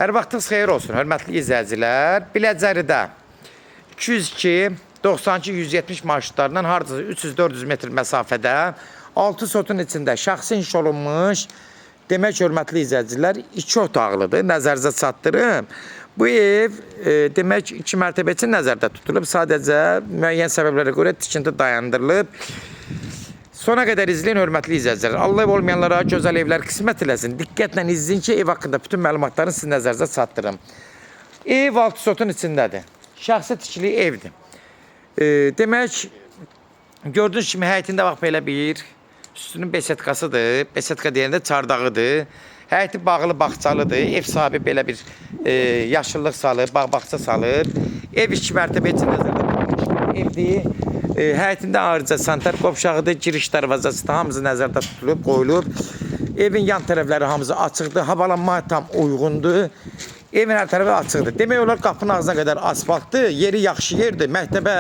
Hər vaxtınız xeyir olsun, hörmətli izləyicilər. Biləcəridə 202, 92, 170 marşrutlarından hardasa 300-400 metr məsafədə 6 sotun içində şəxsi inşa olunmuş, demək hörmətli izləyicilər, 2 otaqlıdır, nəzərinizə çatdırım. Bu ev demək 2 mərtəbə üçün nəzərdə tutulub, sadəcə müəyyən səbəblərə görə tikinti dayandırılıb. Sona qədər izləyin, hörmətli izləyicilər. Allah olmayanlara gözəl evlər qismət eləsin. Diqqətlə izləyin ki, ev haqqında bütün məlumatları sizin nəzərinizə çatdırım. Ev 6 sotun içindədir. Şəxsi tikili evdir. Demək, gördüyünüz kimi həyətində bax belə bir üstünün besetkasıdır. Besetka deyəndə çardağıdır. Həyəti bağlı bağçalıdır. Ev sahibi belə bir yaşıllıq salır, bağ-bağça salır. Ev 2 mərtəbə üçün nəzərdə tutulmuş evdir. Həyətində ayrıca sanitar qovşağıdır, giriş darvazası da hamısı nəzərdə tutulub, qoyulub. Evin yan tərəfləri hamısı açıqdır, havalanma tam uyğundur. Evin hər tərəfi açıqdır. Demək olar qapının ağzına qədər asfaltdır, yeri yaxşı yerdir. Məktəbə,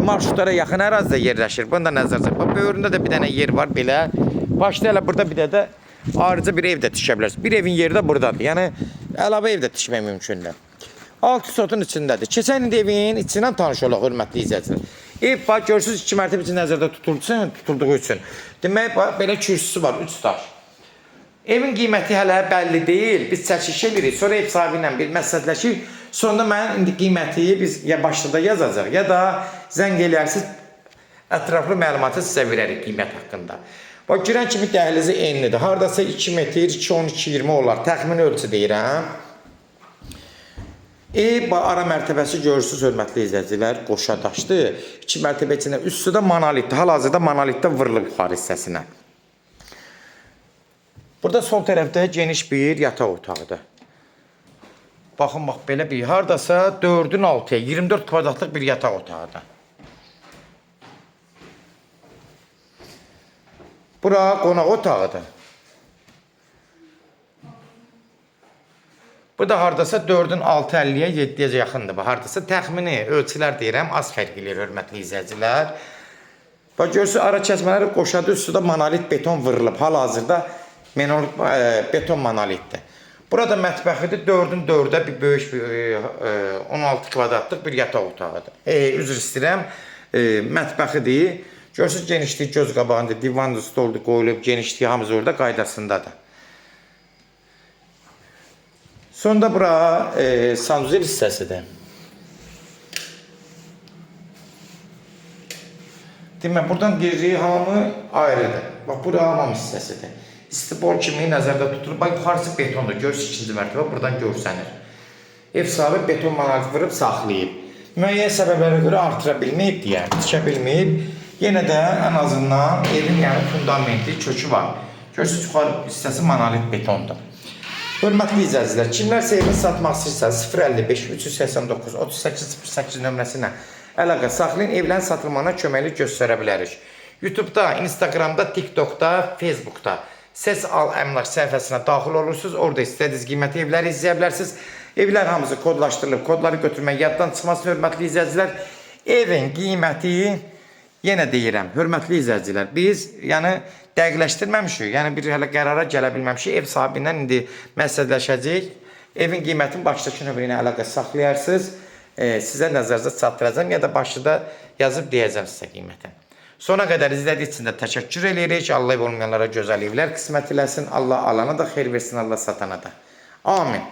marşrutlara yaxın ərazidə yerləşir. Bunu da nəzərdə tutulub. Böyründə də bir dənə yer var belə. Başda elə burada bir də ayrıca bir ev də tikə bilərsiniz. Bir evin yeri də buradadır. Yəni əlavə ev də tikmək mümkündür. 6 sotun içindədir. Keçən il evin içindən tanış olaq, hörmətli izləyicilər. Ev bax, görürsünüz 2 mərtəbə üçün nəzərdə tutulduğu üçün. Demək, bax, belə kürsüsü var, 3 daş. Evin qiyməti hələ bəlli deyil. Biz çəkiş edirik, sonra ev sahibi ilə bir məsləhətləşik. Sonunda mən indi qiyməti biz ya başda yazacaq, ya da zəng eləyərsiniz, ətraflı məlumatı sizə verərik qiymət haqqında. Bax, girən kimi dəhlizi enlidir. Haradasa 2 metr, 2-12-20 olar. Təxmini ölçü deyirəm. Ev ara mərtəbəsi görürsünüz, hörmətli izləyicilər, qoşa daşdır. 2 mərtəbə içində üstü də monolitdir. Hal-hazırda monolitdə vırılıb yuxarı hissəsinə. Burada sol tərəfdə geniş bir yataq otağıdır. Baxın, bax, belə bir hardasa 4-ün 6-ya, 24 kvadratlıq bir yataq otağıdır. Bura qonaq otağıdır. Bu da hardasa 4-ün 6.50-yə 7-yə yaxındır. Hardasa təxmini ölçülər deyirəm, az fərq edir, hörmətli izləyicilər. Bax, görürsünüz, ara kəsmələri qoşadı, üstü də monolit beton vırılıb. Hal-hazırda beton monolitdir. Burada mətbəxidir, 4-ün 4-ə bir böyük 16 kvadratlıq bir yataq otağıdır. Üzr istəyirəm, mətbəxidir. Görürsünüz, genişliyi göz qabağında, divandır, stoldur, qoyulub, genişliyi hamısı orada qaydasındadır. Sonda bura sanuzel hissəsidir. Demək, buradan girdiyi hamı ayrıdır. Bax, bura hamam hissəsidir. İstibol kimi nəzərdə tutulub. Bax, yuxarısı betondur. Görürsünüz, 2-ci mərtəbə buradan görsənir. Ev sahibi beton monolit vırıb, saxlayıb. Müəyyən səbəblərə görə artıra bilməyib deyəm, tikə bilməyib. Yenə də ən azından evin fundamenti, kökü var. Görürsünüz, yuxarı hissəsi monolit betondur. Hörmətli izləyicilər, kimlərsə evini satmaq istəyirsə 055 389 3808 nömrəsinə əlaqə saxlayın, evlərin satılmağına köməklik göstərə bilərik. YouTube-da, Instagram-da, TikTok-da, Facebook-da Ses Al Əmlak səhifəsinə daxil olursunuz. Orada istədiyiniz qiyməti evləri izləyə bilərsiniz. Evlər hamısı kodlaşdırılıb, kodları götürmək yaddan çıxmasın, hörmətli izləyicilər. Evin qiyməti, yenə deyirəm, hörmətli izləyicilər, biz dəqiqləşdirməmişik, bir hələ qərara gələ bilməmişik. Ev sahibindən indi məsləhətləşəcək. Evin qiymətini başdakı nömrə ilə əlaqə saxlayarsınız. Sizə nəzərinizə çatdıracağım, ya da başda yazıb deyəcəm sizə qiymətini. Sona qədər izlədiyi üçün də təşəkkür edirik. Allah olmayanlara gözəl evlər qismət eləsin. Allah alana da xeyir versin, Allah satana da. Amin.